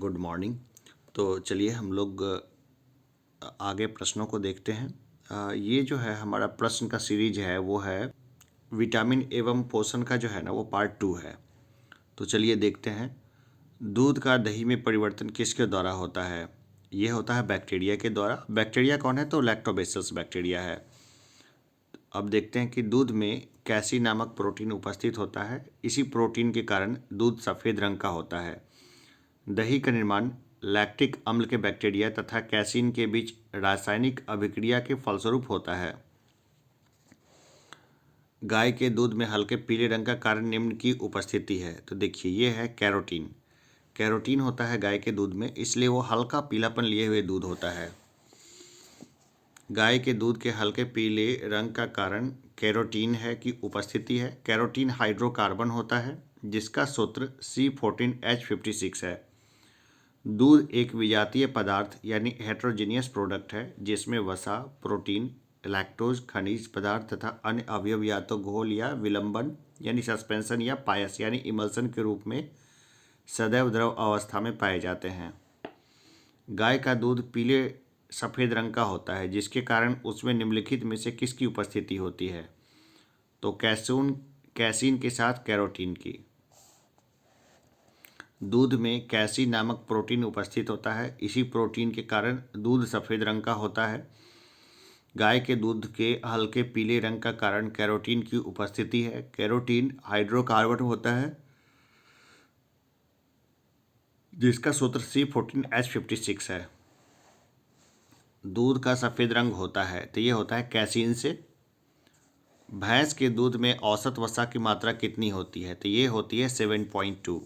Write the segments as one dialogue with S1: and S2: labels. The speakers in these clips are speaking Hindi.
S1: Good morning. तो चलिए हम लोग आगे प्रश्नों को देखते हैं। ये जो है हमारा प्रश्न का सीरीज है वो है विटामिन एवं पोषण का जो है ना वो पार्ट 2 है। तो चलिए देखते हैं। दूध का दही में परिवर्तन किसके द्वारा होता है? ये होता है बैक्टीरिया के द्वारा। बैक्टीरिया कौन है? तो लैक्टोबैसिलस बैक्टीरिया है। अब देखते हैं कि दूध में कैसीन नामक प्रोटीन उपस्थित होता है। इसी प्रोटीन के कारण दूध सफ़ेद रंग का होता है। दही का निर्माण लैक्टिक अम्ल के बैक्टीरिया तथा कैसीन के बीच रासायनिक अभिक्रिया के फलस्वरूप होता है। गाय के दूध में हल्के पीले रंग का कारण निम्न की उपस्थिति है। तो देखिए ये है कैरोटीन। कैरोटीन होता है गाय के दूध में, इसलिए वो हल्का पीलापन लिए हुए दूध होता है। गाय के दूध के हल्के पीले रंग का कारण कैरोटीन है की उपस्थिति है। कैरोटीन हाइड्रोकार्बन होता है जिसका सूत्र C14H56 है। दूध एक विजातीय पदार्थ यानी हेट्रोजीनियस प्रोडक्ट है जिसमें वसा, प्रोटीन, लैक्टोज, खनिज पदार्थ तथा अन्य अवयव या तो घोल या विलंबन यानी सस्पेंशन या पायस यानी इमल्सन के रूप में सदैव द्रव अवस्था में पाए जाते हैं। गाय का दूध पीले सफ़ेद रंग का होता है जिसके कारण उसमें निम्नलिखित में से किसकी उपस्थिति होती है? तो कैसीन के साथ कैरोटीन की। दूध में कैसीन नामक प्रोटीन उपस्थित होता है। इसी प्रोटीन के कारण दूध सफ़ेद रंग का होता है। गाय के दूध के हल्के पीले रंग का कारण कैरोटीन की उपस्थिति है। कैरोटीन हाइड्रोकार्बन होता है जिसका सूत्र C14H56 है। दूध का सफ़ेद रंग होता है तो ये होता है कैसीन से। भैंस के दूध में औसत वसा की मात्रा कितनी होती है? तो ये होती है 7.2।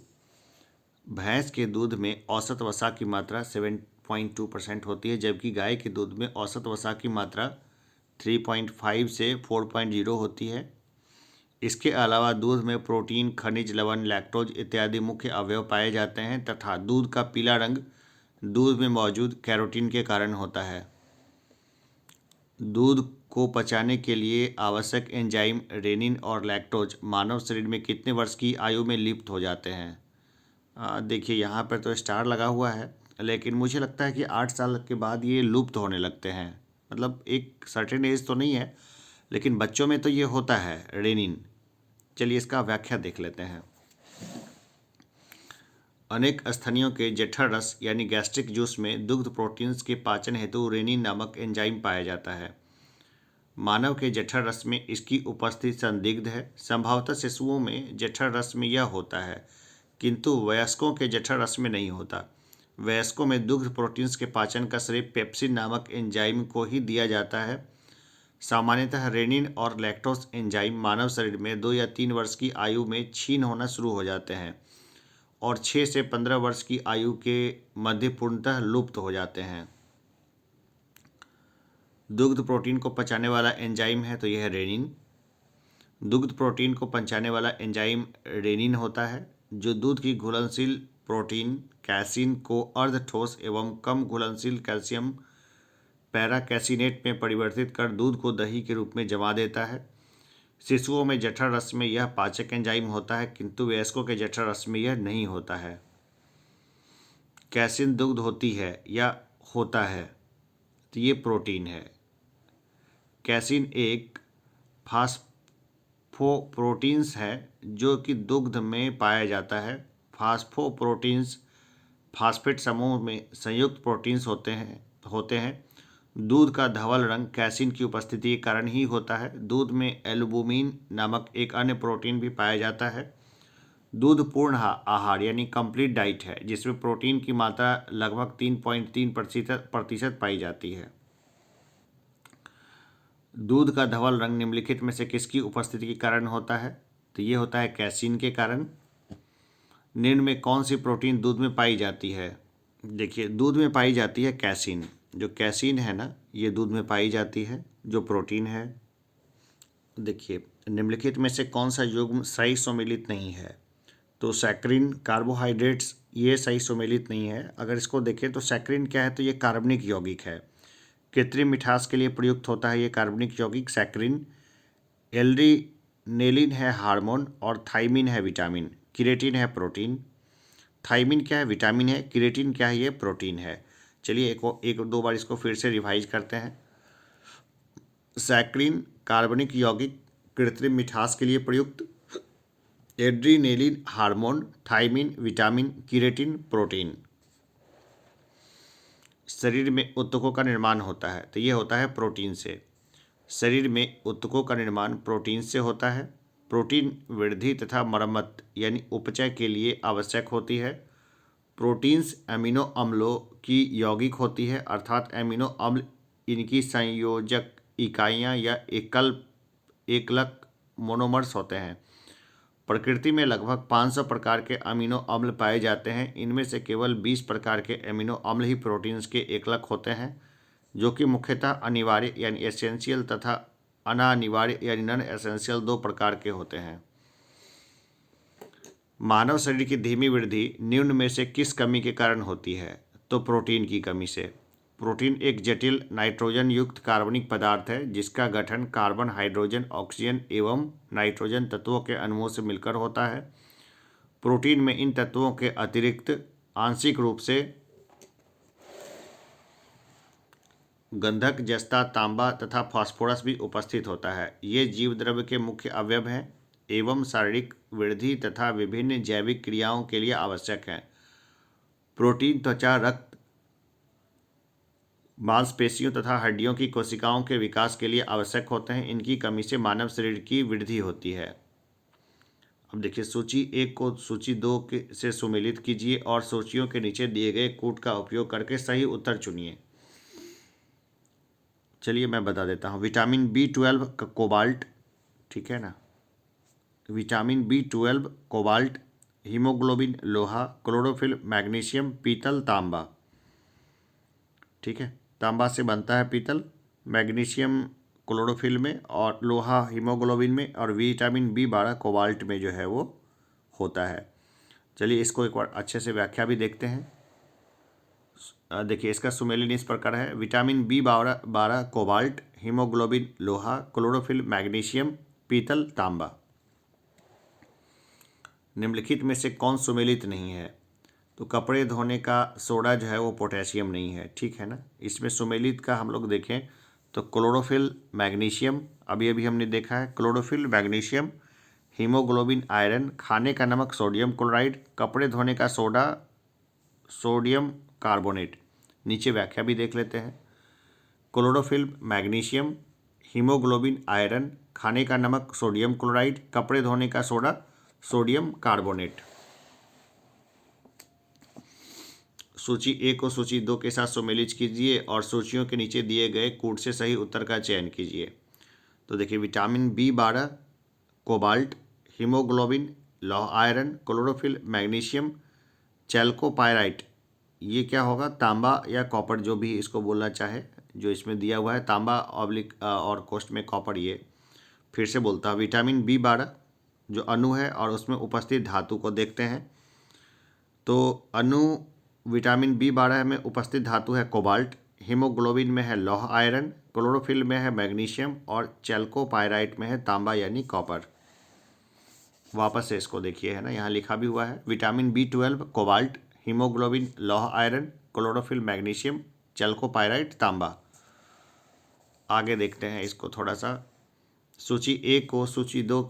S1: भैंस के दूध में औसत वसा की मात्रा 7.2% होती है, जबकि गाय के दूध में औसत वसा की मात्रा 3.5 से 4.0 होती है। इसके अलावा दूध में प्रोटीन, खनिज लवण, लैक्टोज इत्यादि मुख्य अवयव पाए जाते हैं तथा दूध का पीला रंग दूध में मौजूद कैरोटीन के कारण होता है। दूध को पचाने के लिए आवश्यक एंजाइम रेनिन और लैक्टोज मानव शरीर में कितने वर्ष की आयु में लिप्त हो जाते हैं? देखिए यहाँ पर तो स्टार लगा हुआ है, लेकिन मुझे लगता है कि 8 साल के बाद ये लुप्त होने लगते हैं। मतलब एक सर्टेन एज तो नहीं है, लेकिन बच्चों में तो ये होता है रेनिन। चलिए इसका व्याख्या देख लेते हैं। अनेक स्तनियों के जठर रस यानी गैस्ट्रिक जूस में दुग्ध प्रोटीन्स के पाचन हेतु रेनिन नामक एंजाइम पाया जाता है। मानव के जठर रस में इसकी उपस्थिति संदिग्ध है। संभवतः शिशुओं में जठर रस में यह होता है, किंतु वयस्कों के जठर रस में नहीं होता। वयस्कों में दुग्ध प्रोटीन्स के पाचन का श्रेय पेप्सिन नामक एंजाइम को ही दिया जाता है। सामान्यतः रेनिन और लैक्टोज एंजाइम मानव शरीर में 2 या 3 वर्ष की आयु में क्षीण होना शुरू हो जाते हैं और 6 से 15 वर्ष की आयु के मध्य पूर्णतः लुप्त हो जाते हैं। दुग्ध प्रोटीन को पचाने वाला एंजाइम है तो यह है रेनिन। दुग्ध प्रोटीन को पचाने वाला एंजाइम रेनिन होता है जो दूध की घुलनशील प्रोटीन कैसीन को अर्ध ठोस एवं कम घुलनशील कैल्शियम पैराकैसिनेट में परिवर्तित कर दूध को दही के रूप में जमा देता है। शिशुओं में जठर रस में यह पाचक एंजाइम होता है, किंतु वयस्कों के जठर रस में यह नहीं होता है। कैसीन दुग्ध होती है या होता है तो ये प्रोटीन है। कैसीन एक फास्फोप्रोटीन्स है जो कि दुग्ध में पाया जाता है। फास्फोप्रोटीन्स फास्फेट समूह में संयुक्त प्रोटीन्स होते हैं। दूध का धवल रंग कैसीन की उपस्थिति के कारण ही होता है। दूध में एल्बुमिन नामक एक अन्य प्रोटीन भी पाया जाता है। दूध पूर्ण आहार यानी कंप्लीट डाइट है जिसमें प्रोटीन की मात्रा लगभग 3.3% पाई जाती है। दूध का धवल रंग निम्नलिखित में से किसकी उपस्थिति के कारण होता है? तो ये होता है कैसीन के कारण। निम्न में कौन सी प्रोटीन दूध में पाई जाती है? देखिए दूध में पाई जाती है कैसीन। जो कैसीन है ना ये दूध में पाई जाती है जो प्रोटीन है। देखिए निम्नलिखित में से कौन सा युग्म सही सम्मिलित नहीं है? तो सैकरिन, कार्बोहाइड्रेट्स ये सही सम्मिलित नहीं है। अगर इसको देखें तो सैकरिन क्या है? तो ये कार्बनिक यौगिक है। कृत्रिम मिठास के लिए प्रयुक्त होता है ये कार्बनिक यौगिक सैकरिन। एल्ड्रिनेलिन है हार्मोन और थाइमिन है विटामिन। क्रिएटिन है प्रोटीन। थाइमिन क्या है? विटामिन है। क्रिएटिन क्या है? ये प्रोटीन है। चलिए एक दो बार इसको फिर से रिवाइज करते हैं। सैक्रिन कार्बनिक यौगिक, कृत्रिम मिठास के लिए प्रयुक्त, adrenaline hormone, thymine vitamin, creatine protein. शरीर में ऊतकों का निर्माण होता है तो ये होता है प्रोटीन से। शरीर में ऊतकों का निर्माण प्रोटीन से होता है। प्रोटीन वृद्धि तथा मरम्मत यानी उपचय के लिए आवश्यक होती है। प्रोटीन्स अमीनो अम्लों की यौगिक होती है, अर्थात अमीनो अम्ल इनकी संयोजक इकाइयाँ या एकलक मोनोमर्स होते हैं। प्रकृति में लगभग 500 प्रकार के अमीनो अम्ल पाए जाते हैं। इनमें से केवल 20 प्रकार के अमीनो अम्ल ही प्रोटीन्स के एकलक होते हैं, जो कि मुख्यतः अनिवार्य यानी एसेंशियल तथा अनानिवार्य यानी नॉन एसेंशियल 2 प्रकार के होते हैं। मानव शरीर की धीमी वृद्धि निम्न में से किस कमी के कारण होती है? तो प्रोटीन की कमी से। प्रोटीन एक जटिल नाइट्रोजन युक्त कार्बनिक पदार्थ है जिसका गठन कार्बन, हाइड्रोजन, ऑक्सीजन एवं नाइट्रोजन तत्वों के अणुओं से मिलकर होता है। प्रोटीन में इन तत्वों के अतिरिक्त आंशिक रूप से गंधक, जस्ता, तांबा तथा फास्फोरस भी उपस्थित होता है। ये जीव द्रव्य के मुख्य अवयव हैं एवं शारीरिक वृद्धि तथा विभिन्न जैविक क्रियाओं के लिए आवश्यक हैं। प्रोटीन त्वचा, रक्त, मांसपेशियों तथा हड्डियों की कोशिकाओं के विकास के लिए आवश्यक होते हैं। इनकी कमी से मानव शरीर की वृद्धि होती है। अब देखिए, सूची 1 को सूची 2 से सुमेलित कीजिए और सूचियों के नीचे दिए गए कूट का उपयोग करके सही उत्तर चुनिए। चलिए मैं बता देता हूँ। विटामिन B12 का कोबाल्ट, ठीक है ना, विटामिन B12 कोबाल्ट, हीमोग्लोबिन लोहा, क्लोरोफिल मैग्नीशियम, पीतल तांबा। ठीक है, तांबा से बनता है पीतल, मैग्नीशियम क्लोरोफिल में और लोहा हीमोग्लोबिन में, और विटामिन B12 कोबाल्ट में जो है वो होता है। चलिए इसको एक बार अच्छे से व्याख्या भी देखते हैं। देखिए इसका सुमेलित इस प्रकार है। विटामिन B12 कोबाल्ट, हीमोग्लोबिन लोहा, क्लोरोफिल मैग्नीशियम, पीतल तांबा। निम्नलिखित में से कौन सुमेलित नहीं है? तो कपड़े धोने का सोडा जो है वो पोटेशियम नहीं है, ठीक है ना। इसमें सुमेलित का हम लोग देखें तो क्लोरोफिल मैग्नीशियम, अभी अभी हमने देखा है, क्लोरोफिल मैग्नीशियम, हीमोग्लोबिन आयरन, खाने का नमक सोडियम क्लोराइड, कपड़े धोने का सोडा सोडियम कार्बोनेट। नीचे व्याख्या भी देख लेते हैं। क्लोरोफिल मैग्नीशियम, हीमोग्लोबिन आयरन, खाने का नमक सोडियम क्लोराइड, कपड़े धोने का सोडा सोडियम कार्बोनेट। सूची 1 को सूची 2 के साथ सुमेलित कीजिए और सूचियों के नीचे दिए गए कूट से सही उत्तर का चयन कीजिए। तो देखिए, विटामिन B12 कोबाल्ट, हीमोग्लोबिन लौह आयरन, क्लोरोफिल मैग्नीशियम, चैल्कोपायराइट, ये क्या होगा? तांबा या कॉपर, जो भी इसको बोलना चाहे, जो इसमें दिया हुआ है तांबा ऑब्लिक और कोष्ठ में कॉपर। ये फिर से बोलता हूँ, विटामिन B12 जो अणु है और उसमें उपस्थित धातु को देखते हैं। तो अणु विटामिन B12 में उपस्थित धातु है कोबाल्ट, हीमोग्लोबिन में है लौह आयरन, क्लोरोफिल में है मैग्नीशियम और चैल्कोपायराइट में है तांबा यानी कॉपर। वापस से इसको देखिए, है ना, यहाँ लिखा भी हुआ है। विटामिन B12 कोबाल्ट, हीमोग्लोबिन लौह आयरन, क्लोरोफिल मैग्नीशियम, चैल्कोपायराइट तांबा। आगे देखते हैं इसको थोड़ा सा। सूची 1 को सूची 2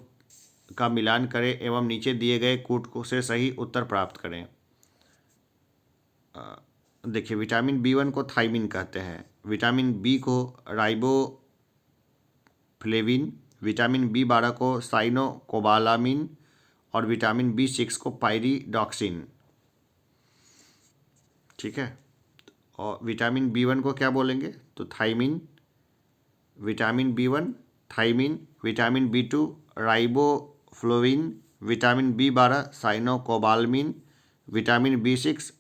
S1: का मिलान करें एवं नीचे दिए गए कूट को से सही उत्तर प्राप्त करें। देखिए, विटामिन B1 को थाइमिन कहते हैं, विटामिन B को राइबोफ्लेविन, विटामिन B12 को साइनोकोबालामिन और विटामिन B6 को पायरिडॉक्सिन। ठीक है, और विटामिन B1 को क्या बोलेंगे? तो thymine, vitamin B1 thymine, vitamin B2 riboflavin, vitamin B12 cyanocobalamin, vitamin B6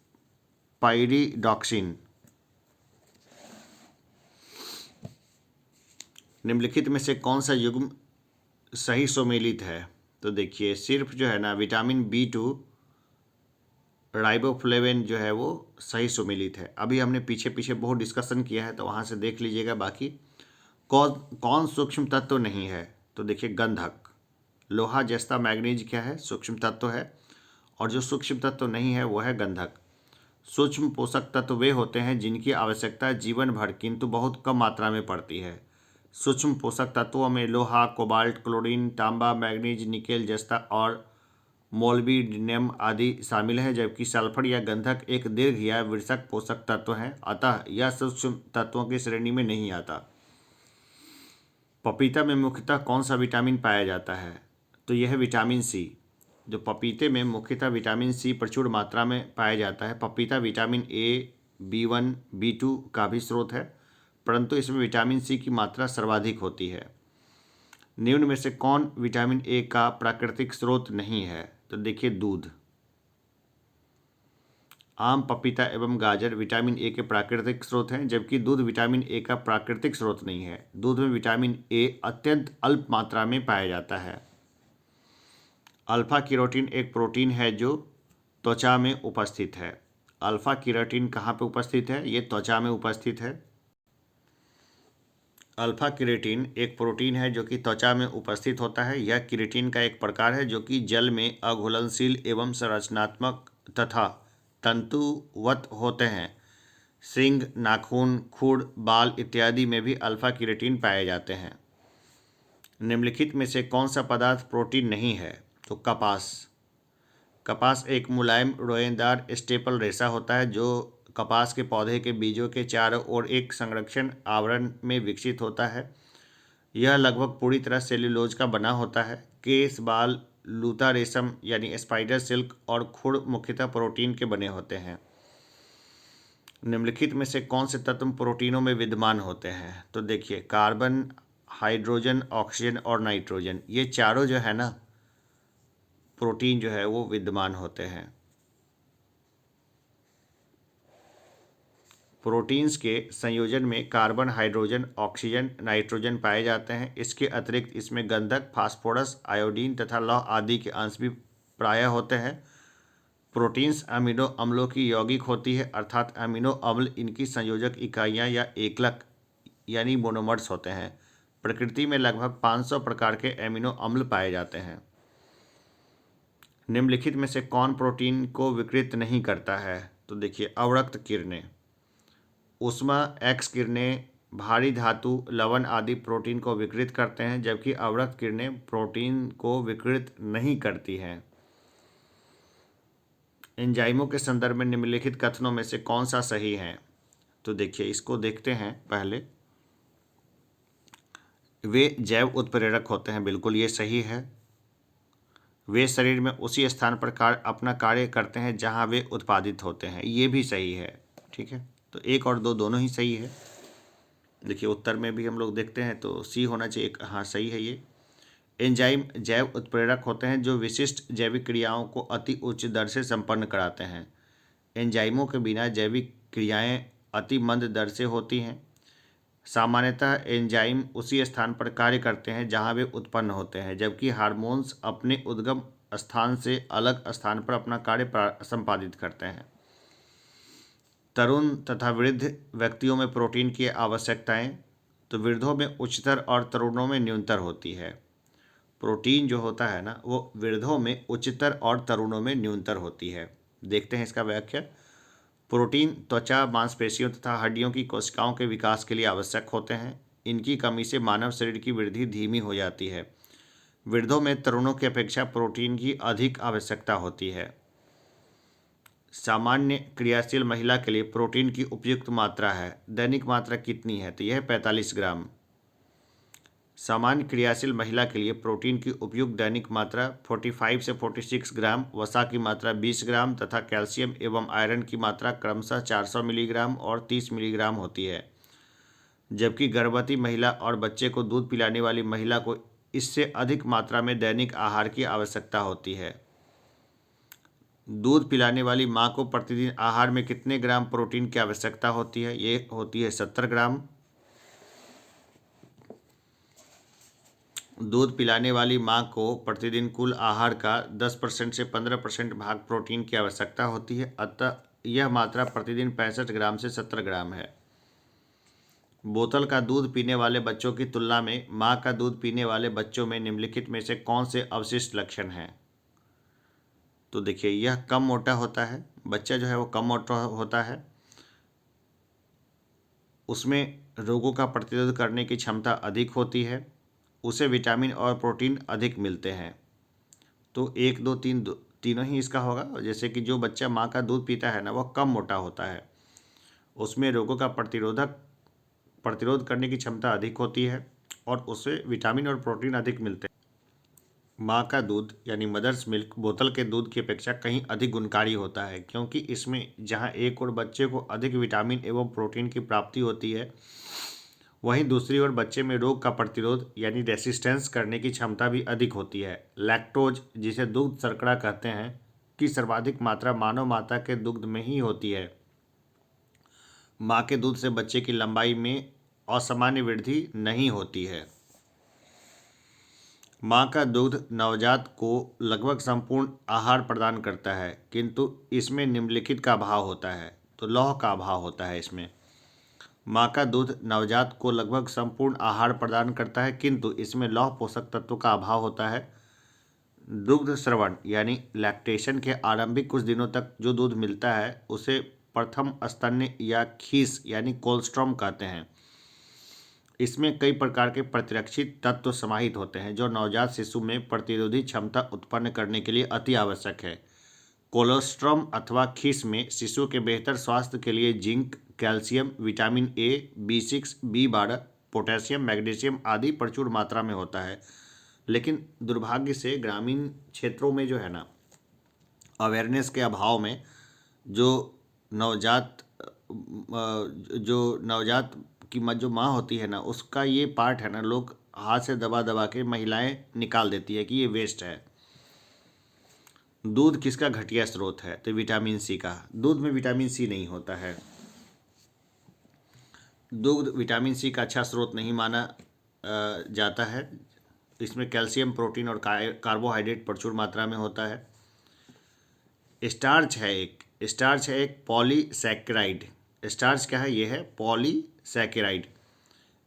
S1: pyridoxine. निम्नलिखित में से कौन सा युग्म सही सुमेलित है? तो देखिए, सिर्फ जो है ना विटामिन B2 राइबोफ्लेविन जो है वो सही सुमेलित है। अभी हमने पीछे पीछे बहुत डिस्कशन किया है तो वहाँ से देख लीजिएगा। बाकी कौन सूक्ष्म तत्व नहीं है? तो देखिए, गंधक, लोहा, जस्ता, मैग्नीज क्या है? सूक्ष्म तत्व है। और जो सूक्ष्म तत्व नहीं है वो है गंधक। सूक्ष्म पोषक तत्व वे होते हैं जिनकी आवश्यकता जीवन भर किंतु बहुत कम मात्रा में पड़ती है। सूक्ष्म पोषक तत्वों में लोहा, कोबाल्ट, क्लोरीन, तांबा, मैग्नीज, निकेल, जस्ता और मोलिब्डेनम आदि शामिल हैं, जबकि सल्फर या गंधक एक दीर्घ या विषक पोषक तत्व है, अतः यह सूक्ष्म तत्वों की श्रेणी में नहीं आता। पपीता में मुख्यतः कौन सा विटामिन पाया जाता है? तो यह है विटामिन सी। जो पपीते में मुख्यतः विटामिन सी प्रचुर मात्रा में पाया जाता है। पपीता विटामिन ए, B1, B2 का भी स्रोत है, परंतु इसमें विटामिन सी की मात्रा सर्वाधिक होती है। निम्न में से कौन विटामिन ए का प्राकृतिक स्रोत नहीं है? तो देखिए दूध। आम, पपीता एवं गाजर विटामिन ए के प्राकृतिक स्रोत हैं, जबकि दूध विटामिन ए का प्राकृतिक स्रोत नहीं है। दूध में विटामिन ए अत्यंत अल्प मात्रा में पाया जाता है। अल्फा केरोटीन एक प्रोटीन है जो त्वचा में उपस्थित है। अल्फा केराटिन कहाँ पे उपस्थित है? ये त्वचा में उपस्थित है। अल्फा केराटिन एक प्रोटीन है जो कि त्वचा में उपस्थित होता है। यह केराटिन का एक प्रकार है जो कि जल में अघुलनशील एवं संरचनात्मक तथा तंतुवत होते हैं। सींग, नाखून, खुर, बाल इत्यादि में भी अल्फा केराटिन पाए जाते हैं। निम्नलिखित में से कौन सा पदार्थ प्रोटीन नहीं है? तो कपास। कपास एक मुलायम रोएदार स्टेपल रेशा होता है जो कपास के पौधे के बीजों के चारों ओर एक संरक्षण आवरण में विकसित होता है। यह लगभग पूरी तरह सेल्यूलोज का बना होता है। केस, बाल, लूता रेशम यानी स्पाइडर सिल्क और खुर मुख्यतः प्रोटीन के बने होते हैं। निम्नलिखित में से कौन से तत्व प्रोटीनों में विद्यमान होते हैं? तो देखिए कार्बन, हाइड्रोजन, ऑक्सीजन और नाइट्रोजन, ये चारों जो है ना प्रोटीन जो है वो विद्यमान होते हैं। प्रोटीन्स के संयोजन में कार्बन, हाइड्रोजन, ऑक्सीजन, नाइट्रोजन पाए जाते हैं। इसके अतिरिक्त इसमें गंधक, फास्फोरस, आयोडीन तथा लौह आदि के अंश भी प्रायः होते हैं। प्रोटीन्स अमीनो अम्लों की यौगिक होती है, अर्थात अमीनो अम्ल इनकी संयोजक इकाइयाँ या एकलक यानी मोनोमर्स होते हैं। प्रकृति में लगभग 500 प्रकार के अमीनो अम्ल पाए जाते हैं। निम्नलिखित में से कौन प्रोटीन को विकृत नहीं करता है? तो देखिए अवरक्त किरणें। उष्मा एक्स किरणें भारी धातु, लवण आदि प्रोटीन को विकृत करते हैं, जबकि अवरक्त किरणें प्रोटीन को विकृत नहीं करती हैं। एंजाइमों के संदर्भ में निम्नलिखित कथनों में से कौन सा सही है? तो देखिए इसको देखते हैं पहले। वे जैव उत्प्रेरक होते हैं, बिल्कुल ये सही है। वे शरीर में उसी स्थान पर अपना कार्य करते हैं जहां वे उत्पादित होते हैं, ये भी सही है। ठीक है, तो 1 और 2 दोनों ही सही है। देखिए उत्तर में भी हम लोग देखते हैं तो सी होना चाहिए। हाँ सही है ये। एंजाइम जैव उत्प्रेरक होते हैं जो विशिष्ट जैविक क्रियाओं को अति उच्च दर से संपन्न कराते हैं। एंजाइमों के बिना जैविक क्रियाएं अति मंद दर से होती हैं। सामान्यतः एंजाइम उसी स्थान पर कार्य करते हैं जहां वे उत्पन्न होते हैं, जबकि हार्मोन्स अपने उद्गम स्थान से अलग स्थान पर अपना कार्य संपादित करते हैं। तरुण तथा वृद्ध व्यक्तियों में प्रोटीन की आवश्यकताएं, तो वृद्धों में उच्चतर और तरुणों में न्यूनतर होती है। प्रोटीन जो होता है ना वो वृद्धों में उच्चतर और तरुणों में न्यूनतर होती है। देखते हैं इसका व्याख्या। प्रोटीन त्वचा, मांसपेशियों तथा हड्डियों की कोशिकाओं के विकास के लिए आवश्यक होते हैं। इनकी कमी से मानव शरीर की वृद्धि धीमी हो जाती है। वृद्धों में तरुणों की अपेक्षा प्रोटीन की अधिक आवश्यकता होती है। सामान्य क्रियाशील महिला के लिए प्रोटीन की उपयुक्त मात्रा है, दैनिक मात्रा कितनी है? तो यह 45 ग्राम। सामान्य क्रियाशील महिला के लिए प्रोटीन की उपयुक्त दैनिक मात्रा 45 से 46 ग्राम, वसा की मात्रा 20 ग्राम तथा कैल्शियम एवं आयरन की मात्रा क्रमशः 400 मिलीग्राम और 30 मिलीग्राम होती है। जबकि गर्भवती महिला और बच्चे को दूध पिलाने वाली महिला को इससे अधिक मात्रा में दैनिक आहार की आवश्यकता होती है। दूध पिलाने वाली माँ को प्रतिदिन आहार में कितने ग्राम प्रोटीन की आवश्यकता होती है? ये होती है 70 ग्राम। दूध पिलाने वाली माँ को प्रतिदिन कुल आहार का 10% से 15% भाग प्रोटीन की आवश्यकता होती है, अतः यह मात्रा प्रतिदिन 65 ग्राम से 70 ग्राम है। बोतल का दूध पीने वाले बच्चों की तुलना में माँ का दूध पीने वाले बच्चों में निम्नलिखित में से कौन से अवशिष्ट लक्षण हैं? तो देखिए यह कम मोटा होता है, बच्चा जो है वो कम मोटा होता है, उसमें रोगों का प्रतिरोध करने की क्षमता अधिक होती है, उसे विटामिन और प्रोटीन अधिक मिलते हैं। तो 1 2 3 तीनों ही इसका होगा। जैसे कि जो बच्चा माँ का दूध पीता है ना, वह कम मोटा होता है, उसमें रोगों का प्रतिरोध करने की क्षमता अधिक होती है और उसे विटामिन और प्रोटीन अधिक मिलते हैं। माँ का दूध यानी मदर्स मिल्क बोतल के दूध की अपेक्षा कहीं अधिक गुणकारी होता है, क्योंकि इसमें जहाँ एक और बच्चे को अधिक विटामिन एवं प्रोटीन की प्राप्ति होती है, वहीं दूसरी ओर बच्चे में रोग का प्रतिरोध यानी रेसिस्टेंस करने की क्षमता भी अधिक होती है। लैक्टोज, जिसे दुग्ध शर्करा कहते हैं, की सर्वाधिक मात्रा मानव माता के दुग्ध में ही होती है। माँ के दूध से बच्चे की लंबाई में असामान्य वृद्धि नहीं होती है। माँ का दूध नवजात को लगभग संपूर्ण आहार प्रदान करता है, किंतु इसमें निम्नलिखित का अभाव होता है। तो लौह का अभाव होता है इसमें। माँ का दूध नवजात को लगभग संपूर्ण आहार प्रदान करता है, किंतु इसमें लौह पोषक तत्व का अभाव होता है। दुग्ध स्रवण यानी लैक्टेशन के आरंभिक कुछ दिनों तक जो दूध मिलता है उसे प्रथम स्तन्य या खीस यानी कोलोस्ट्रम कहते हैं। इसमें कई प्रकार के प्रतिरक्षित तत्व समाहित होते हैं जो नवजात शिशु में प्रतिरोधी क्षमता उत्पन्न करने के लिए अति आवश्यक है। कोलोस्ट्रम अथवा खीस में शिशु के बेहतर स्वास्थ्य के लिए zinc, calcium, vitamin A, B6, B12, potassium, magnesium आदि प्रचुर मात्रा में होता है। लेकिन दुर्भाग्य से ग्रामीण क्षेत्रों में जो है ना, अवेयरनेस के अभाव में जो नवजात की जो माँ होती है ना, उसका ये पार्ट है ना, लोग हाथ से दबा दबा के महिलाएं निकाल देती है कि ये वेस्ट है। दूध किसका घटिया स्रोत है? तो विटामिन सी का। दूध में विटामिन सी नहीं होता है। दूध विटामिन सी का अच्छा स्रोत नहीं माना जाता है। इसमें कैल्शियम, प्रोटीन और कार्बोहाइड्रेट प्रचुर मात्रा में होता है। स्टार्च है एक पॉलीसैकेराइड। स्टार्च क्या है? यह है पॉलीसैकेराइड।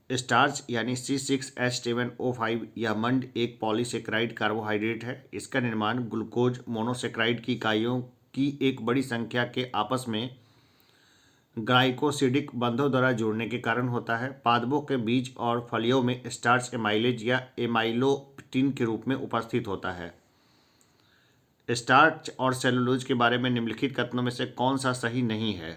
S1: स्टार्च यानी C6H7O5 यह मंड एक पॉलीसेकेराइड कार्बोहाइड्रेट है। इसका निर्माण ग्लूकोज मोनोसेकेराइड की इकाइयों की एक बड़ी संख्या के आपस में ग्लाइकोसिडिक बंधों द्वारा जुड़ने के कारण होता है। पादपों के बीज और फलियों में स्टार्च एमाइलेज या एमाइलोप्टिन के रूप में उपस्थित होता है। स्टार्च और सेलुलोज के बारे में निम्नलिखित कथनों में से कौन सा सही नहीं है?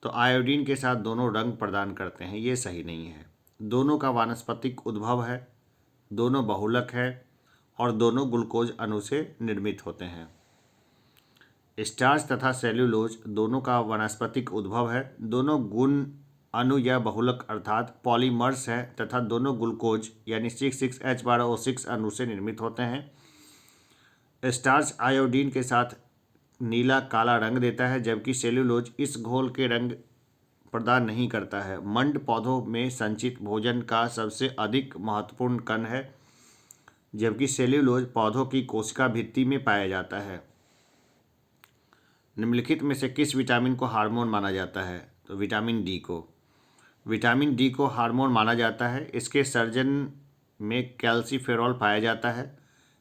S1: तो आयोडीन के साथ दोनों रंग प्रदान करते हैं, ये सही नहीं है। दोनों का वानस्पतिक उद्भव है, दोनों बहुलक है और दोनों ग्लूकोज अणु से निर्मित होते हैं। स्टार्च तथा सेल्यूलोज दोनों का वानस्पतिक उद्भव है, दोनों गुण अणु या बहुलक अर्थात पॉलीमर्स है तथा दोनों ग्लूकोज यानी 6,6H12O6 अणु से निर्मित होते हैं। स्टार्च आयोडीन के साथ नीला काला रंग देता है, जबकि सेल्यूलोज इस घोल के रंग प्रदान नहीं करता है। मंड पौधों में संचित भोजन का सबसे अधिक महत्वपूर्ण कण है, जबकि सेल्यूलोज पौधों की कोशिका भित्ति में पाया जाता है। निम्नलिखित में से किस विटामिन को हार्मोन माना जाता है? तो विटामिन डी को। विटामिन डी को हार्मोन माना जाता है। इसके सर्जन में कैल्सीफेरॉल पाया जाता है।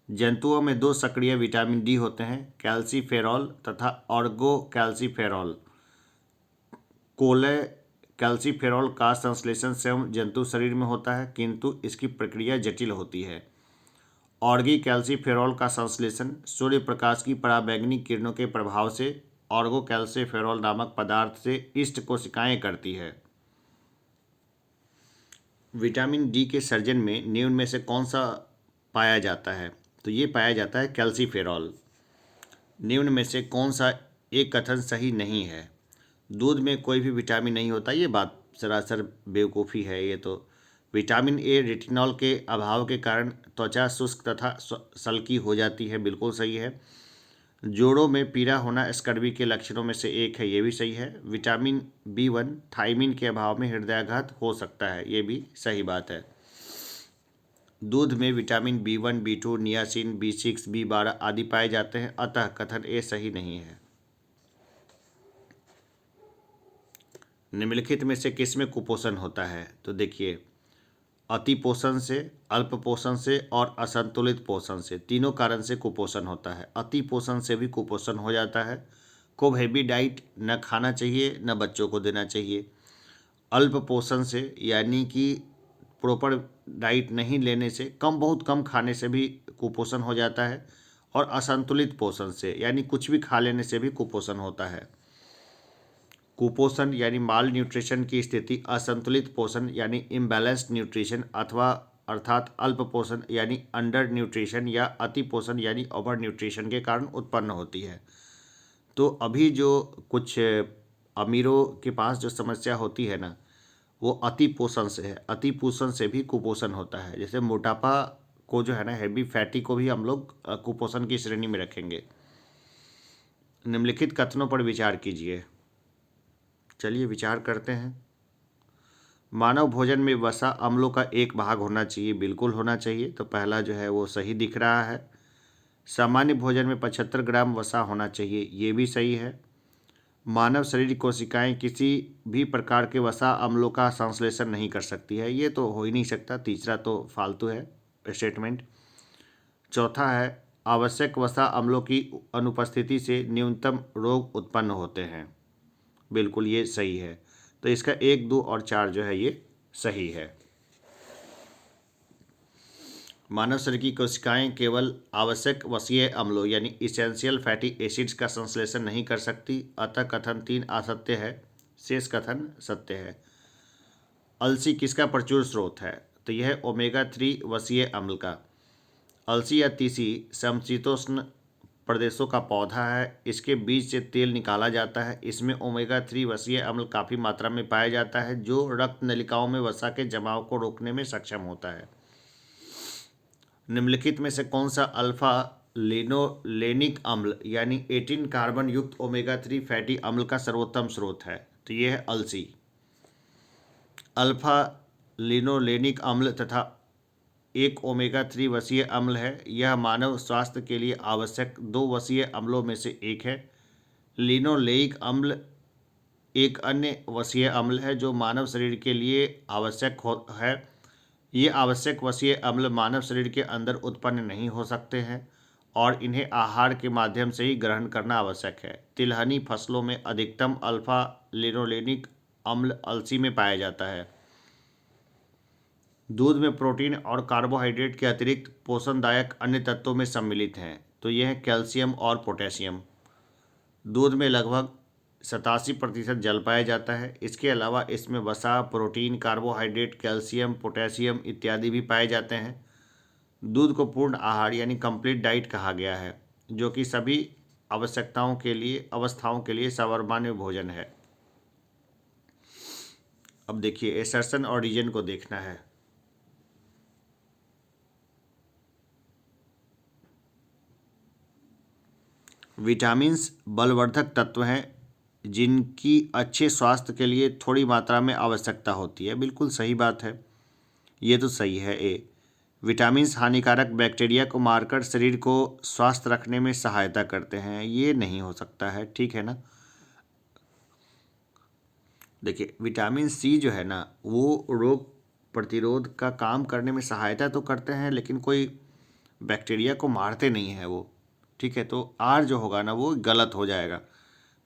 S1: जंतुओं में दो सक्रिय विटामिन डी होते हैं, कैल्सीफेरॉल तथा ऑर्गो कैल्सीफेरॉल। कोले कैल्सीफेरॉल का संश्लेषण स्वयं जंतु शरीर में होता है, किंतु इसकी प्रक्रिया जटिल होती है। ऑर्गी कैल्सीफेरॉल का संश्लेषण सूर्य प्रकाश की पराबैंगनी किरणों के प्रभाव से ऑर्गो कैल्सीफेरॉल नामक पदार्थ से इष्ट कोशिकाएं करती है। विटामिन डी के सर्जन में निम्न में से कौन सा पाया जाता है? तो ये पाया जाता है कैल्सीफेरॉल। निम्न में से कौन सा एक कथन सही नहीं है? दूध में कोई भी विटामिन नहीं होता, ये बात सरासर बेवकूफ़ी है। ये तो विटामिन ए रेटिनॉल के अभाव के कारण त्वचा शुष्क तथा सल्की हो जाती है, बिल्कुल सही है। जोड़ों में पीड़ा होना स्कर्वी के लक्षणों में से एक है, ये भी सही है। विटामिन B1 थायमिन के अभाव में हृदयाघात हो सकता है, ये भी सही बात है। दूध में vitamin B1, B2, niacin, B6, B12 आदि पाए जाते हैं, अतः कथन ए सही नहीं है। निम्नलिखित में से किस में कुपोषण होता है? तो देखिए, अति पोषण से, अल्प पोषण से और असंतुलित पोषण से, तीनों कारण से कुपोषण होता है। अति पोषण से भी कुपोषण हो जाता है। खूब हेवी डाइट न खाना चाहिए, न बच्चों को देना चाहिए। अल्प पोषण से यानी कि प्रॉपर डाइट नहीं लेने से, बहुत कम खाने से भी कुपोषण हो जाता है। और असंतुलित पोषण से यानी कुछ भी खा लेने से भी कुपोषण होता है। कुपोषण यानी माल न्यूट्रिशन की स्थिति, असंतुलित पोषण यानी इम्बैलेंस्ड न्यूट्रिशन अथवा अर्थात अल्प पोषण यानी अंडर न्यूट्रिशन या अति पोषण यानी ओवर न्यूट्रिशन के कारण उत्पन्न होती है। तो अभी जो कुछ अमीरों के पास जो समस्या होती है ना, वो अति पोषण से है। अति पोषण से भी कुपोषण होता है। जैसे मोटापा को जो है ना, हैवी फैटी को भी हम लोग कुपोषण की श्रेणी में रखेंगे। निम्नलिखित कथनों पर विचार कीजिए। चलिए विचार करते हैं। मानव भोजन में वसा अम्लों का एक भाग होना चाहिए, बिल्कुल होना चाहिए। तो पहला जो है वो सही दिख रहा है। सामान्य भोजन में 75 ग्राम वसा होना चाहिए, ये भी सही है। मानव शरीर कोशिकाएं किसी भी प्रकार के वसा अम्लों का संश्लेषण नहीं कर सकती है, ये तो हो ही नहीं सकता। तीसरा तो फालतू है स्टेटमेंट। चौथा है आवश्यक वसा अम्लों की अनुपस्थिति से न्यूनतम रोग उत्पन्न होते हैं, बिल्कुल ये सही है। तो इसका 1, 2 और 4 जो है ये सही है। मानव शरीर की कोशिकाएं केवल आवश्यक वसीय अम्लों यानी इसेंशियल फैटी एसिड्स का संश्लेषण नहीं कर सकती, अतः कथन 3 असत्य है, शेष कथन सत्य है। अलसी किसका प्रचुर स्रोत है? तो यह है ओमेगा 3 वसीय अम्ल का। अलसी या तीसी समशीतोष्ण प्रदेशों का पौधा है। इसके बीज से तेल निकाला जाता है। इसमें ओमेगा 3 वसीय अम्ल काफ़ी मात्रा में पाया जाता है, जो रक्त नलिकाओं में वसा के जमाव को रोकने में सक्षम होता है। निम्नलिखित में से कौन सा अल्फा लिनोलेनिक अम्ल यानी 18 कार्बन युक्त ओमेगा 3 फैटी अम्ल का सर्वोत्तम स्रोत है? तो यह है अलसी। अल्फा लिनोलेनिक अम्ल तथा एक ओमेगा 3 वसीय अम्ल है। यह मानव स्वास्थ्य के लिए आवश्यक 2 वसीय अम्लों में से एक है। लिनोलेइक अम्ल एक अन्य वसीय अम्ल है जो मानव शरीर के लिए आवश्यक है। ये आवश्यक वसीय अम्ल मानव शरीर के अंदर उत्पन्न नहीं हो सकते हैं और इन्हें आहार के माध्यम से ही ग्रहण करना आवश्यक है। तिलहनी फसलों में अधिकतम अल्फा लिनोलेनिक अम्ल अलसी में पाया जाता है। दूध में प्रोटीन और कार्बोहाइड्रेट के अतिरिक्त पोषणदायक अन्य तत्वों में सम्मिलित हैं। तो यह है कैल्शियम और पोटेशियम। दूध में लगभग 87% जल पाया जाता है। इसके अलावा इसमें वसा, प्रोटीन, कार्बोहाइड्रेट, कैल्शियम, पोटेशियम इत्यादि भी पाए जाते हैं। दूध को पूर्ण आहार यानी कंप्लीट डाइट कहा गया है, जो कि सभी अवस्थाओं के लिए सामान्य भोजन है। अब देखिए एसर्शन और रीजन को देखना है। विटामिन्स बलवर्धक तत्व हैं जिनकी अच्छे स्वास्थ्य के लिए थोड़ी मात्रा में आवश्यकता होती है, बिल्कुल सही बात है, ये तो सही है। विटामिन्स हानिकारक बैक्टीरिया को मारकर शरीर को स्वस्थ रखने में सहायता करते हैं, ये नहीं हो सकता है, ठीक है ना। देखिए विटामिन सी जो है ना, वो रोग प्रतिरोध का काम करने में सहायता तो करते हैं, लेकिन कोई बैक्टीरिया को मारते नहीं हैं वो, ठीक है। तो आर जो होगा ना वो गलत हो जाएगा।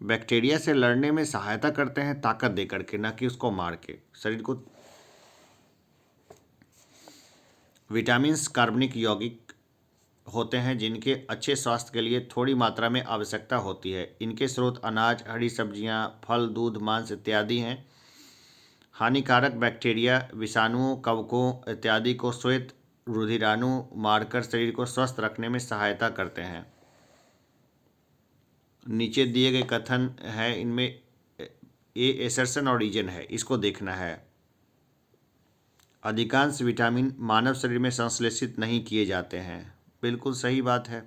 S1: बैक्टीरिया से लड़ने में सहायता करते हैं ताकत दे करके, ना कि उसको मार के शरीर को। विटामिन्स कार्बनिक यौगिक होते हैं जिनके अच्छे स्वास्थ्य के लिए थोड़ी मात्रा में आवश्यकता होती है। इनके स्रोत अनाज, हरी सब्जियां, फल, दूध, मांस इत्यादि हैं। हानिकारक बैक्टीरिया, विषाणुओं, कवकों इत्यादि को श्वेत रुधिराणु मारकर शरीर को स्वस्थ रखने में सहायता करते हैं। नीचे दिए गए कथन है, इनमें ए एसर्शन और रीजन है, इसको देखना है। अधिकांश विटामिन मानव शरीर में संश्लेषित नहीं किए जाते हैं, बिल्कुल सही बात है।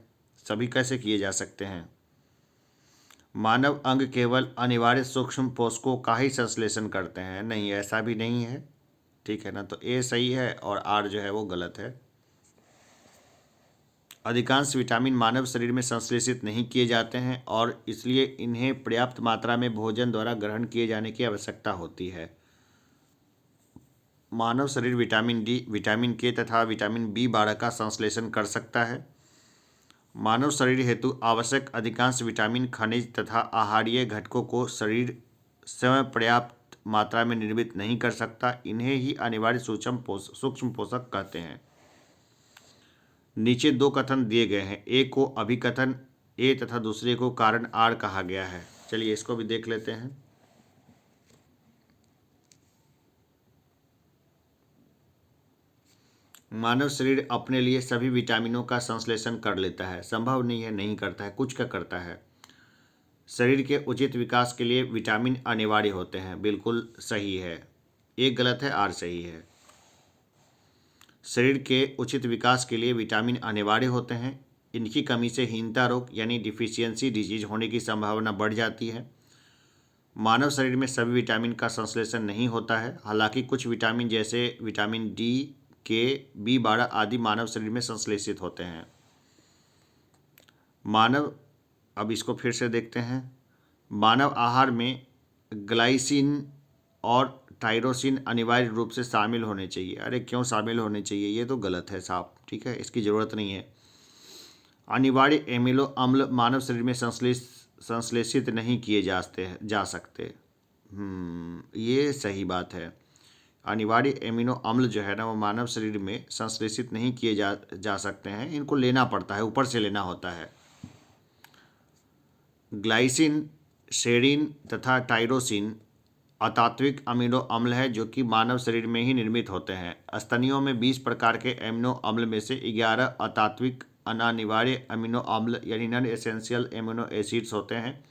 S1: सभी कैसे किए जा सकते हैं? मानव अंग केवल अनिवार्य सूक्ष्म पोषकों का ही संश्लेषण करते हैं, नहीं ऐसा भी नहीं है, ठीक है ना। तो ए सही है और आर जो है वो गलत है। अधिकांश विटामिन मानव शरीर में संश्लेषित नहीं किए जाते हैं और इसलिए इन्हें पर्याप्त मात्रा में भोजन द्वारा ग्रहण किए जाने की आवश्यकता होती है। मानव शरीर विटामिन डी, विटामिन के तथा विटामिन बी12 का संश्लेषण कर सकता है। मानव शरीर हेतु आवश्यक अधिकांश विटामिन, खनिज तथा आहारीय घटकों को शरीर स्वयं पर्याप्त मात्रा में निर्मित नहीं कर सकता। इन्हें ही अनिवार्य सूक्ष्म पोषक कहते हैं। नीचे दो कथन दिए गए हैं। एक को अभिकथन ए तथा दूसरे को कारण आर कहा गया है। चलिए इसको भी देख लेते हैं। मानव शरीर अपने लिए सभी विटामिनों का संश्लेषण कर लेता है। संभव नहीं है, नहीं करता है, कुछ का करता है। शरीर के उचित विकास के लिए विटामिन अनिवार्य होते हैं। बिल्कुल सही है। एक गलत है, आर सही है। शरीर के उचित विकास के लिए विटामिन अनिवार्य होते हैं। इनकी कमी से हीनता रोग यानी डिफिशियंसी डिजीज होने की संभावना बढ़ जाती है। मानव शरीर में सभी विटामिन का संश्लेषण नहीं होता है। हालांकि कुछ विटामिन जैसे विटामिन डी, के, बी12 आदि मानव शरीर में संश्लेषित होते हैं। अब इसको फिर से देखते हैं। मानव आहार में ग्लाइसिन और टायरोसिन अनिवार्य रूप से शामिल होने चाहिए। अरे क्यों शामिल होने चाहिए? ये तो गलत है साहब, ठीक है, इसकी ज़रूरत नहीं है। अनिवार्य एमिनो अम्ल मानव शरीर में संश्लेषित नहीं किए जा सकते। ये सही बात है। अनिवार्य एमिनो अम्ल जो है ना, वो मानव शरीर में संश्लेषित नहीं किए जा सकते हैं। इनको लेना पड़ता है, ऊपर से लेना होता है। ग्लाइसिन, सेरीन तथा टायरोसिन अतात्विक अमीनो अम्ल है जो कि मानव शरीर में ही निर्मित होते हैं। स्तनियों में 20 प्रकार के एमिनो अम्ल में से 11 अतात्विक अनिवार्य अमीनो अम्ल यानी नॉन एसेंशियल एमिनो एसिड्स होते हैं।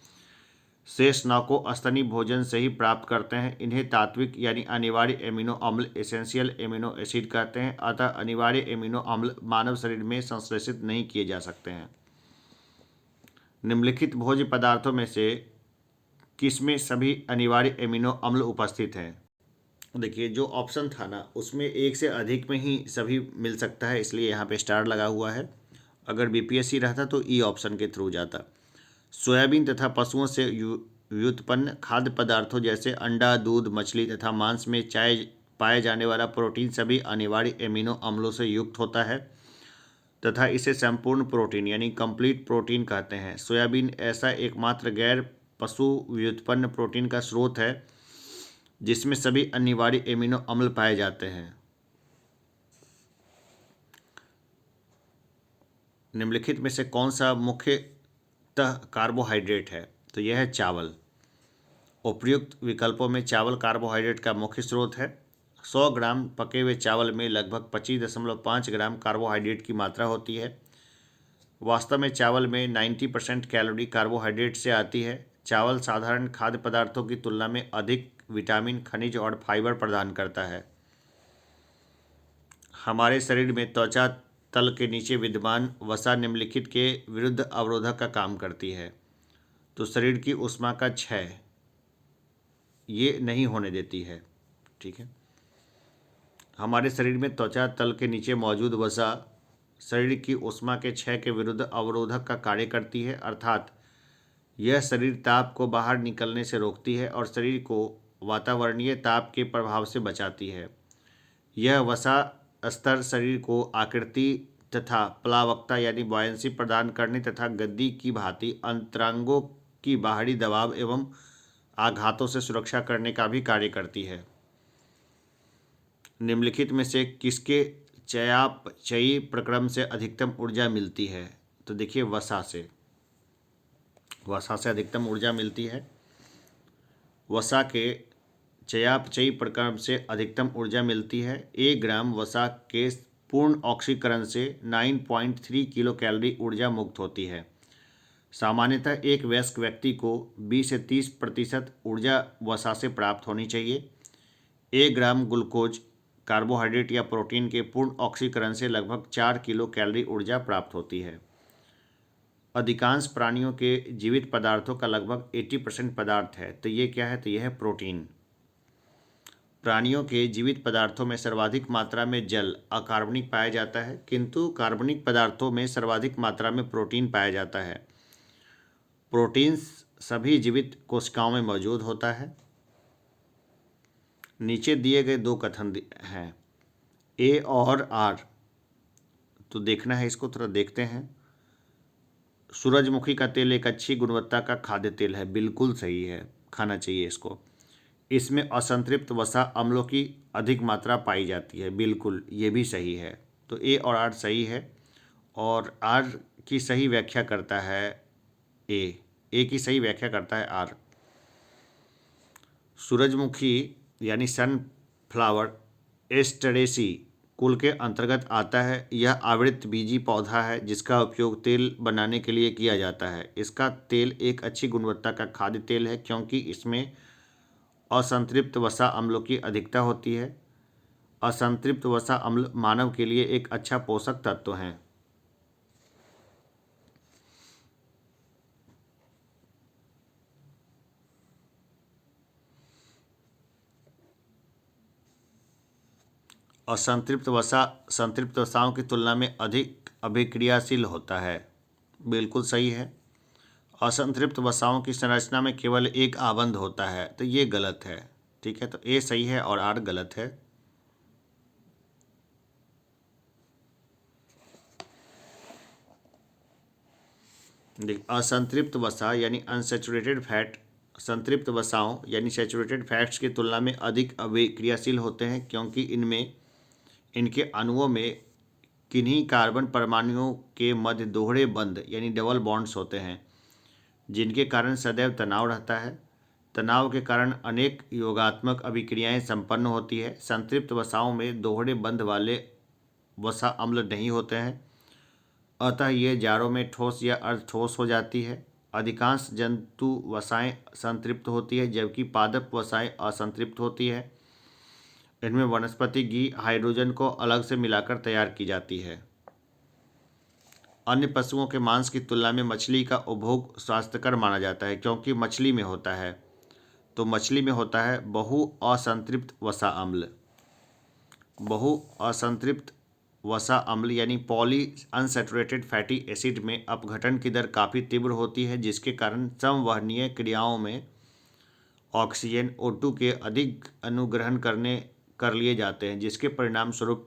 S1: शेष 9 को स्तनी भोजन से ही प्राप्त करते हैं। इन्हें तात्विक यानी अनिवार्य एमिनो अम्ल, एसेंशियल एमिनो एसिड कहते हैं। अतः अनिवार्य एमिनो अम्ल मानव शरीर में संश्लेषित नहीं किए जा सकते हैं। निम्नलिखित भोज्य पदार्थों में से किसमें सभी अनिवार्य एमिनो अम्ल उपस्थित हैं? देखिए जो ऑप्शन था ना, उसमें एक से अधिक में ही सभी मिल सकता है, इसलिए यहाँ पे स्टार लगा हुआ है। अगर बीपीएससी रहता तो ई ऑप्शन के थ्रू जाता। सोयाबीन तथा पशुओं से व्युत्पन्न खाद्य पदार्थों जैसे अंडा, दूध, मछली तथा मांस में पाए जाने वाला प्रोटीन सभी अनिवार्य एमिनो अम्लों से युक्त होता है तथा इसे संपूर्ण प्रोटीन यानी कंप्लीट प्रोटीन कहते हैं। सोयाबीन ऐसा एकमात्र गैर पशु व्युत्पन्न प्रोटीन का स्रोत है जिसमें सभी अनिवार्य एमिनो अम्ल पाए जाते हैं। निम्नलिखित में से कौन सा मुख्यतः कार्बोहाइड्रेट है? तो यह है चावल। उपर्युक्त विकल्पों में चावल कार्बोहाइड्रेट का मुख्य स्रोत है। 100 ग्राम पके हुए चावल में लगभग 25.5 ग्राम कार्बोहाइड्रेट की मात्रा होती है। वास्तव में चावल में 90% कैलोरी कार्बोहाइड्रेट से आती है। चावल साधारण खाद्य पदार्थों की तुलना में अधिक विटामिन, खनिज और फाइबर प्रदान करता है। हमारे शरीर में त्वचा तल के नीचे विद्यमान वसा निम्नलिखित के विरुद्ध अवरोधक का काम करती है। तो शरीर की ऊष्मा का क्षय ये नहीं होने देती है, ठीक है। हमारे शरीर में त्वचा तल के नीचे मौजूद वसा शरीर की ऊष्मा के क्षय के विरुद्ध अवरोधक का कार्य करती है, अर्थात यह शरीर ताप को बाहर निकलने से रोकती है और शरीर को वातावरणीय ताप के प्रभाव से बचाती है। यह वसा स्तर शरीर को आकृति तथा प्लावकता यानी बॉयंसी प्रदान करने तथा गद्दी की भांति अंतरांगों की बाहरी दबाव एवं आघातों से सुरक्षा करने का भी कार्य करती है। निम्नलिखित में से किसके चयापचयी प्रक्रम से अधिकतम ऊर्जा मिलती है? तो देखिए वसा से अधिकतम ऊर्जा मिलती है। वसा के चयापचयी प्रक्रम से अधिकतम ऊर्जा मिलती है। 1 ग्राम वसा के पूर्ण ऑक्सीकरण से 9.3 किलो कैलोरी ऊर्जा मुक्त होती है। सामान्यतः एक वयस्क व्यक्ति को 20 से 30% ऊर्जा वसा से प्राप्त होनी चाहिए। 1 ग्राम ग्लूकोज, कार्बोहाइड्रेट या प्रोटीन के पूर्ण ऑक्सीकरण से लगभग 4 किलो कैलोरी ऊर्जा प्राप्त होती है। अधिकांश प्राणियों के जीवित पदार्थों का लगभग 80% पदार्थ है। तो ये क्या है? तो यह है प्रोटीन। प्राणियों के जीवित पदार्थों में सर्वाधिक मात्रा में जल अकार्बनिक पाया जाता है, किंतु कार्बनिक पदार्थों में सर्वाधिक मात्रा में प्रोटीन पाया जाता है। प्रोटीन सभी जीवित कोशिकाओं में मौजूद होता है। नीचे दिए गए दो कथन हैं ए और आर, तो देखना है इसको, थोड़ा देखते हैं। सूरजमुखी का तेल एक अच्छी गुणवत्ता का खाद्य तेल है, बिल्कुल सही है, खाना चाहिए इसको। इसमें असंतृप्त वसा अम्लों की अधिक मात्रा पाई जाती है, बिल्कुल ये भी सही है। तो ए और आर सही है, और आर की सही व्याख्या करता है ए की सही व्याख्या करता है आर। सूरजमुखी यानी सनफ्लावर एस्टरेसी कुल के अंतर्गत आता है। यह आवृत बीजी पौधा है जिसका उपयोग तेल बनाने के लिए किया जाता है। इसका तेल एक अच्छी गुणवत्ता का खाद्य तेल है क्योंकि इसमें असंतृप्त वसा अम्लों की अधिकता होती है। असंतृप्त वसा अम्ल मानव के लिए एक अच्छा पोषक तत्व है। असंतृप्त वसा संतृप्त वसाओं की तुलना में अधिक अभिक्रियाशील होता है, बिल्कुल सही है। असंतृप्त वसाओं की संरचना में केवल एक आबंध होता है, तो ये गलत है। ठीक है, तो ए सही है और आर गलत है। देख, असंतृप्त वसा यानी अनसैचुरेटेड फैट संतृप्त वसाओं यानी सैचुरेटेड फैट्स की तुलना में अधिक अभिक्रियाशील होते हैं क्योंकि इनमें इनके अणुओं में किन्हीं कार्बन परमाणुओं के मध्य दोहरे बंध यानी डबल बॉन्ड्स होते हैं, जिनके कारण सदैव तनाव रहता है। तनाव के कारण अनेक योगात्मक अभिक्रियाएं संपन्न होती है। संतृप्त वसाओं में दोहरे बंध वाले वसा अम्ल नहीं होते हैं, अतः ये जाड़ों में ठोस या अर्ध ठोस हो जाती है। अधिकांश जंतु वसाएं संतृप्त होती है जबकि पादप वसाएं असंतृप्त होती है। इनमें वनस्पति घी हाइड्रोजन को अलग से मिलाकर तैयार की जाती है। अन्य पशुओं के मांस की तुलना में मछली का उपभोग स्वास्थ्यकर माना जाता है क्योंकि मछली में होता है, तो मछली में होता है बहु असंतृप्त वसा अम्ल। बहु असंतृप्त वसा अम्ल यानी पॉली अनसैचुरेटेड फैटी एसिड में अपघटन की दर काफ़ी तीव्र होती है जिसके कारण संवहनीय क्रियाओं में ऑक्सीजन O2 के अधिक अनुग्रहण कर लिए जाते हैं, जिसके परिणाम स्वरूप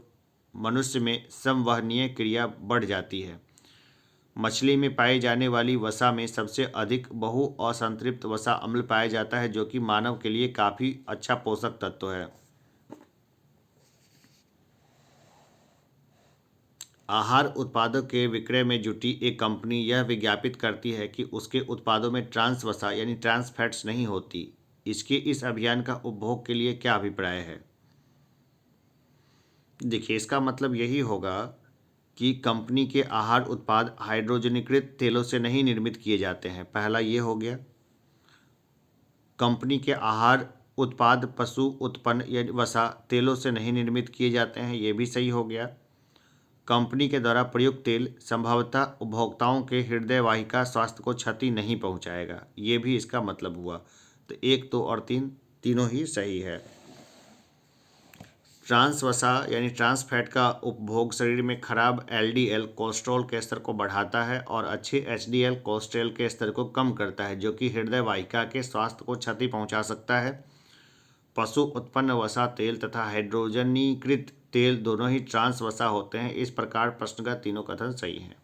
S1: मनुष्य में संवहनीय क्रिया बढ़ जाती है। मछली में पाई जाने वाली वसा में सबसे अधिक बहु असंतृप्त वसा अम्ल पाया जाता है जो कि मानव के लिए काफ़ी अच्छा पोषक तत्व है। आहार उत्पादों के विक्रय में जुटी एक कंपनी यह विज्ञापित करती है कि उसके उत्पादों में ट्रांस वसा यानी ट्रांस फैट्स नहीं होती। इसके इस अभियान का उपभोग के लिए क्या अभिप्राय है? देखिए, इसका मतलब यही होगा कि कंपनी के आहार उत्पाद हाइड्रोजनीकृत तेलों से नहीं निर्मित किए जाते हैं, पहला ये हो गया। कंपनी के आहार उत्पाद पशु उत्पन्न या वसा तेलों से नहीं निर्मित किए जाते हैं, ये भी सही हो गया। कंपनी के द्वारा प्रयुक्त तेल संभवतः उपभोक्ताओं के हृदय वाहिका स्वास्थ्य को क्षति नहीं पहुंचाएगा, ये भी इसका मतलब हुआ। तो 1, 2 और 3 तीनों ही सही है। ट्रांस वसा यानी ट्रांस फैट का उपभोग शरीर में खराब LDL कोलेस्ट्रॉल के स्तर को बढ़ाता है और अच्छे HDL कोलेस्ट्रॉल के स्तर को कम करता है जो कि हृदय वाहिका के स्वास्थ्य को क्षति पहुंचा सकता है। पशु उत्पन्न वसा तेल तथा हाइड्रोजनीकृत तेल दोनों ही ट्रांस वसा होते हैं। इस प्रकार प्रश्न का तीनों कथन सही हैं।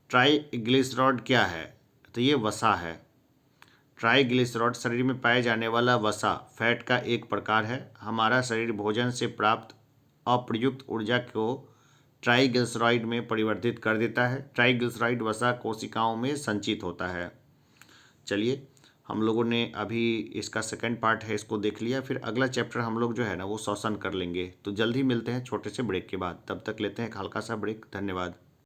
S1: ट्राइग्लिसरॉइड क्या है? तो ये वसा है। ट्राइग्लिसरॉइड शरीर में पाए जाने वाला वसा फैट का एक प्रकार है। हमारा शरीर भोजन से प्राप्त अप्रयुक्त ऊर्जा को ट्राइग्लिसरॉइड में परिवर्तित कर देता है। ट्राइग्लिसरॉइड वसा कोशिकाओं में संचित होता है। चलिए, हम लोगों ने अभी इसका सेकंड पार्ट है, इसको देख लिया। फिर अगला चैप्टर हम लोग जो है ना वो श्वसन कर लेंगे। तो जल्द ही मिलते हैं छोटे से ब्रेक के बाद। तब तक लेते हैं एक हल्का सा ब्रेक। धन्यवाद।